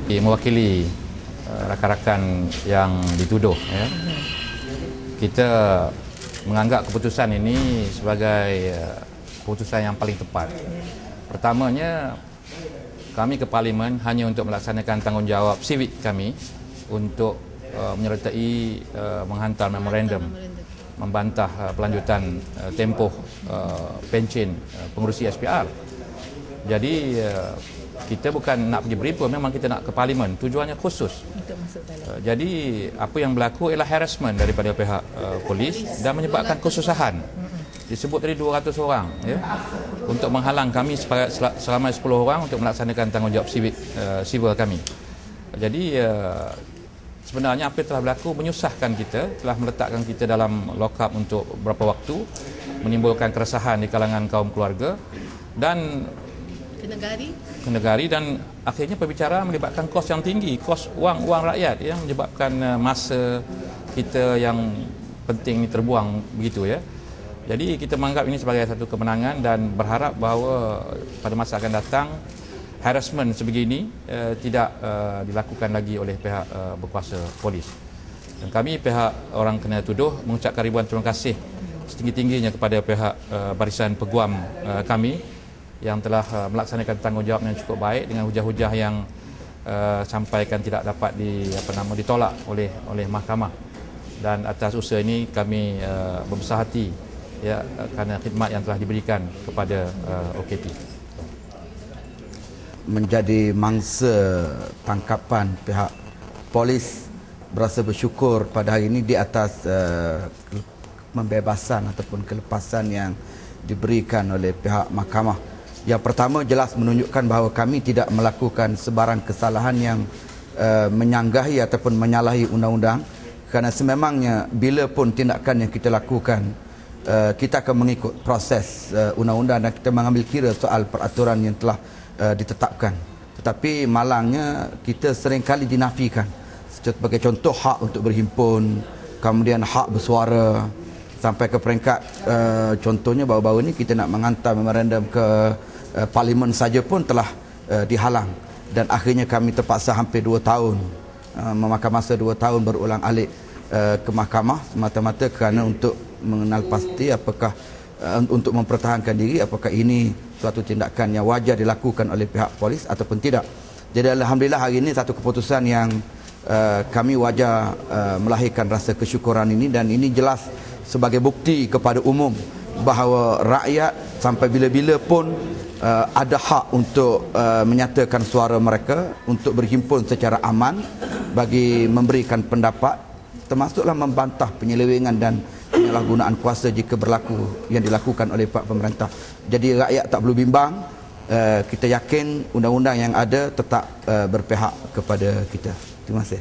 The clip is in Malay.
Mewakili rakan-rakan yang dituduh, ya. Kita menganggap keputusan ini sebagai keputusan yang paling tepat. Pertamanya, kami ke Parlimen hanya untuk melaksanakan tanggungjawab sivik kami untuk menyertai menghantar memorandum membantah pelanjutan tempoh pencen pengurusi SPR. Jadi kita bukan nak pergi berimpun, memang kita nak ke Parlimen, tujuannya khusus. Jadi apa yang berlaku ialah harassment daripada pihak polis dan menyebabkan kesusahan. Disebut tadi 200 orang, ya, untuk menghalang kami selama 10 orang untuk melaksanakan tanggungjawab sivil kami. Jadi sebenarnya apa yang telah berlaku menyusahkan kita, telah meletakkan kita dalam lock up untuk beberapa waktu, menimbulkan keresahan di kalangan kaum keluarga dan kenegari, dan akhirnya perbicaraan melibatkan kos yang tinggi, kos wang rakyat, yang menyebabkan masa kita yang penting ini terbuang begitu, ya. Jadi kita menganggap ini sebagai satu kemenangan dan berharap bahawa pada masa akan datang harassment sebegini tidak dilakukan lagi oleh pihak berkuasa polis. Dan kami pihak orang kena tuduh mengucapkan ribuan terima kasih setinggi-tingginya kepada pihak barisan peguam kami yang telah melaksanakan tanggungjawab yang cukup baik dengan hujah-hujah yang sampaikan tidak dapat ditolak oleh mahkamah. Dan atas usaha ini kami berbesar hati, ya, kerana khidmat yang telah diberikan kepada OKT. Menjadi mangsa tangkapan pihak polis, berasa bersyukur pada hari ini di atas pembebasan ataupun kelepasan yang diberikan oleh pihak mahkamah. Yang pertama, jelas menunjukkan bahawa kami tidak melakukan sebarang kesalahan yang menyanggahi ataupun menyalahi undang-undang, kerana sememangnya bila pun tindakan yang kita lakukan, kita akan mengikut proses undang-undang dan kita mengambil kira soal peraturan yang telah ditetapkan. Tetapi malangnya kita seringkali dinafikan, sebagai contoh hak untuk berhimpun, kemudian hak bersuara, sampai ke peringkat contohnya baru-baru ini kita nak menghantar memorandum ke Parlimen saja pun telah dihalang, dan akhirnya kami terpaksa hampir 2 tahun memakan masa 2 tahun berulang alik ke mahkamah semata-mata kerana untuk mengenal pasti apakah untuk mempertahankan diri apakah ini suatu tindakan yang wajar dilakukan oleh pihak polis ataupun tidak. Jadi alhamdulillah hari ini satu keputusan yang kami wajar melahirkan rasa kesyukuran ini, dan ini jelas sebagai bukti kepada umum bahawa rakyat sampai bila-bila pun ada hak untuk menyatakan suara mereka, untuk berhimpun secara aman bagi memberikan pendapat, termasuklah membantah penyelewengan dan penyalahgunaan kuasa jika berlaku yang dilakukan oleh pihak pemerintah. Jadi rakyat tak perlu bimbang, kita yakin undang-undang yang ada tetap berpihak kepada kita. Terima kasih.